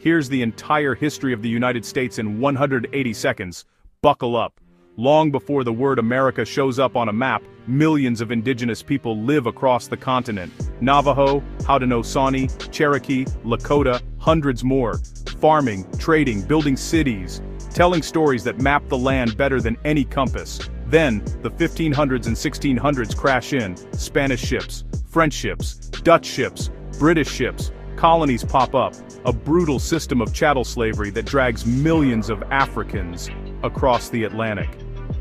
Here's the entire history of the United States in 180 seconds. Buckle up. Long before the word America shows up on a map, millions of indigenous people live across the continent. Navajo, Haudenosaunee, Cherokee, Lakota, hundreds more. Farming, trading, building cities, telling stories that map the land better than any compass. Then, the 1500s and 1600s crash in. Spanish ships, French ships, Dutch ships, British ships. Colonies pop up, a brutal system of chattel slavery that drags millions of Africans across the Atlantic.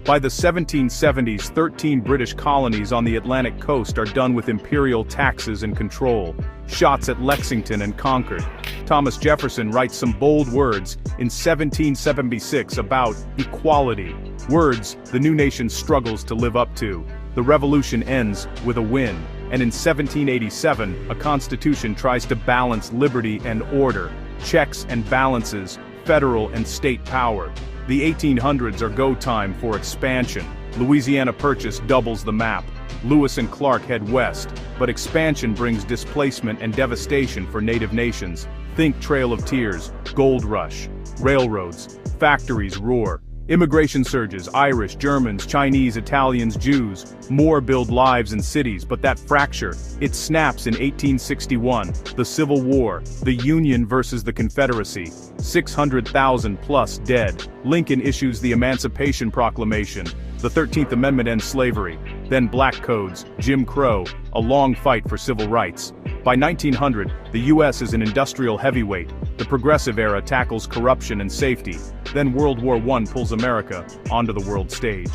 By the 1770s, 13 British colonies on the Atlantic coast are done with imperial taxes and control. Shots at Lexington and Concord. Thomas Jefferson writes some bold words in 1776 about equality. Words the new nation struggles to live up to. The revolution ends with a win, and in 1787, a constitution tries to balance liberty and order, checks and balances, federal and state power. The 1800s are go time for expansion. Louisiana Purchase doubles the map. Lewis and Clark head west, but expansion brings displacement and devastation for native nations. Think Trail of Tears, Gold Rush, railroads, factories roar. Immigration surges, Irish, Germans, Chinese, Italians, Jews. More build lives and cities, but that fracture, it snaps in 1861. The Civil War, the Union versus the Confederacy. 600,000 plus dead. Lincoln issues the Emancipation Proclamation. The 13th Amendment ends slavery. Then Black Codes, Jim Crow, a long fight for civil rights. By 1900, the U.S. is an industrial heavyweight. The Progressive Era tackles corruption and safety. Then World War I pulls America onto the world stage.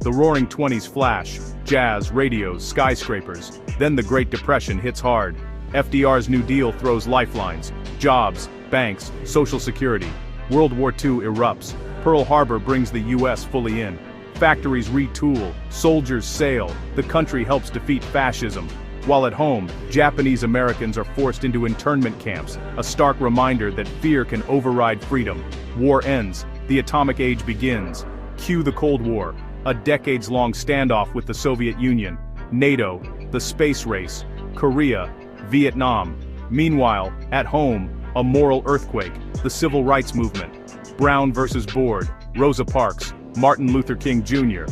The Roaring Twenties flash, jazz, radios, skyscrapers. Then the Great Depression hits hard. FDR's New Deal throws lifelines, jobs, banks, Social Security. World War II erupts. Pearl Harbor brings the U.S. fully in. Factories retool, soldiers sail, the country helps defeat fascism. While at home, Japanese Americans are forced into internment camps, a stark reminder that fear can override freedom. War ends, the atomic age begins. Cue the Cold War, a decades-long standoff with the Soviet Union, NATO, the space race, Korea, Vietnam. Meanwhile, at home, a moral earthquake, the civil rights movement. Brown versus Board, Rosa Parks, Martin Luther King Jr.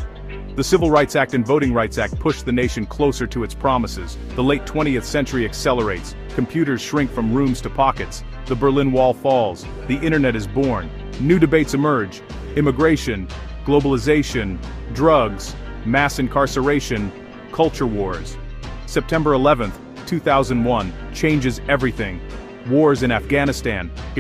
The Civil Rights Act and Voting Rights Act push the nation closer to its promises. The late 20th century accelerates. Computers shrink from rooms to pockets. The Berlin Wall falls. The internet is born. New debates emerge. Immigration, globalization, drugs, mass incarceration, culture wars. September 11, 2001, changes everything. Wars in Afghanistan,